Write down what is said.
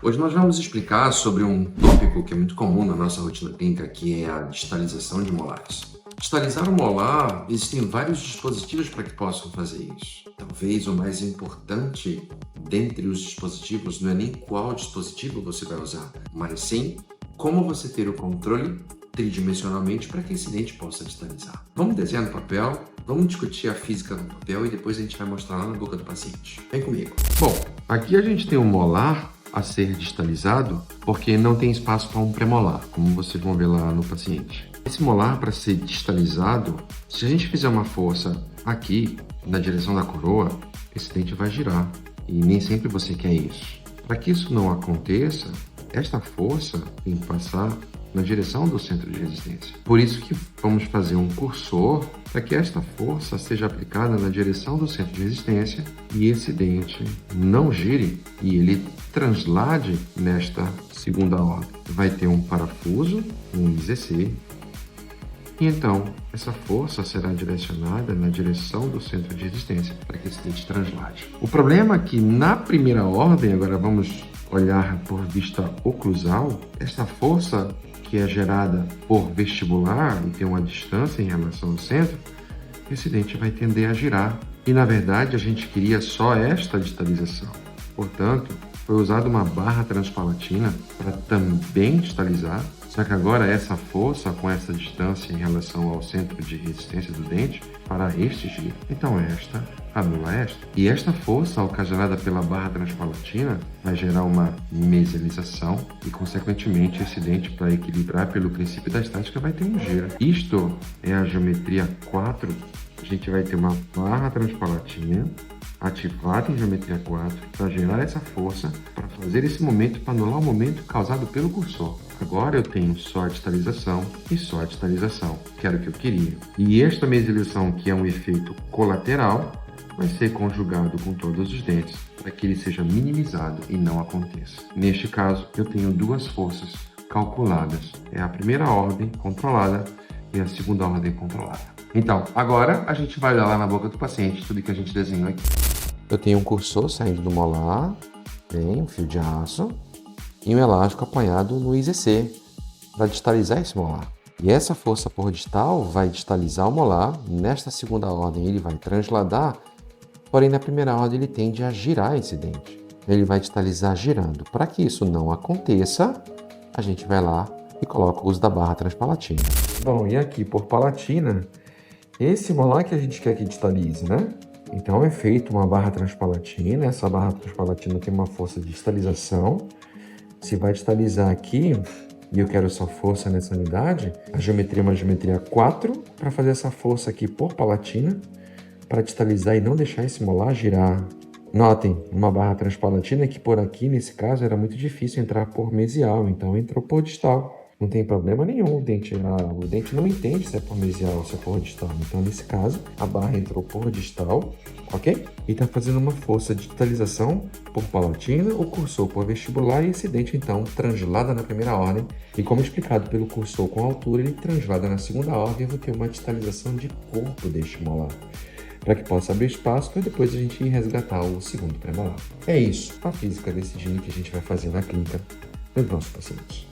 Hoje nós vamos explicar sobre um tópico que é muito comum na nossa rotina clínica, que é a distalização de molares. Distalizar o molar, existem vários dispositivos para que possam fazer isso. Talvez o mais importante dentre os dispositivos não é nem qual dispositivo você vai usar, mas sim como você ter o controle tridimensionalmente para que esse dente possa distalizar. Vamos desenhar no papel, vamos discutir a física do papel e depois a gente vai mostrar lá na boca do paciente. Vem comigo. Bom, aqui a gente tem um molar a ser distalizado porque não tem espaço para um premolar, como vocês vão ver lá no paciente. Esse molar, para ser distalizado, se a gente fizer uma força aqui na direção da coroa, esse dente vai girar e nem sempre você quer isso. Para que isso não aconteça, esta força tem que passar na direção do centro de resistência. Por isso que vamos fazer um cursor para que esta força seja aplicada na direção do centro de resistência e esse dente não gire e ele translade nesta segunda ordem. Vai ter um parafuso, um IZC, e então essa força será direcionada na direção do centro de resistência para que esse dente translade. O problema é que na primeira ordem, agora vamos olhar por vista oclusal, esta força que é gerada por vestibular e tem uma distância em relação ao centro, esse dente vai tender a girar. E na verdade a gente queria só esta distalização. Portanto, foi usada uma barra transpalatina para também distalizar, só que agora essa força com essa distância em relação ao centro de resistência do dente para este giro. Então esta anula esta. E esta força ocasionada pela barra transpalatina vai gerar uma mesialização e consequentemente esse dente, para equilibrar pelo princípio da estática, vai ter um giro. Isto é a geometria 4. A gente vai ter uma barra transpalatina ativada em geometria 4 para gerar essa força, para fazer esse momento, para anular o momento causado pelo cursor. Agora eu tenho só a distalização e só a distalização, que era o que eu queria. E esta mesialização, que é um efeito colateral, vai ser conjugado com todos os dentes para que ele seja minimizado e não aconteça. Neste caso, eu tenho duas forças calculadas. É a primeira ordem controlada e a segunda ordem controlada. Então, agora a gente vai olhar lá na boca do paciente tudo que a gente desenhou aqui. Eu tenho um cursor saindo do molar, tem um fio de aço e um elástico apoiado no IZC para distalizar esse molar. E essa força por distal vai distalizar o molar. Nesta segunda ordem ele vai transladar, porém na primeira ordem ele tende a girar esse dente. Ele vai distalizar girando. Para que isso não aconteça, a gente vai lá e coloca o uso da barra transpalatina. Bom, e aqui por palatina, esse molar que a gente quer que distalize, né? Então é feita uma barra transpalatina. Essa barra transpalatina tem uma força de distalização. Se vai distalizar aqui, e eu quero só força nessa unidade, a geometria é uma geometria 4 para fazer essa força aqui por palatina, para distalizar e não deixar esse molar girar. Notem, uma barra transpalatina que por aqui, nesse caso, era muito difícil entrar por mesial, então entrou por distal. Não tem problema nenhum, o dente não entende se é por mesial ou se é por distal. Então, nesse caso, a barra entrou por distal, ok? E está fazendo uma força de distalização por palatina, o cursor por vestibular e esse dente, então, translada na primeira ordem. E como explicado pelo cursor com altura, ele translada na segunda ordem. Eu vou ter uma distalização de corpo deste molar, para que possa abrir espaço para depois a gente ir resgatar o segundo premolar. É isso, a física desse gene que a gente vai fazer na clínica dos nossos pacientes.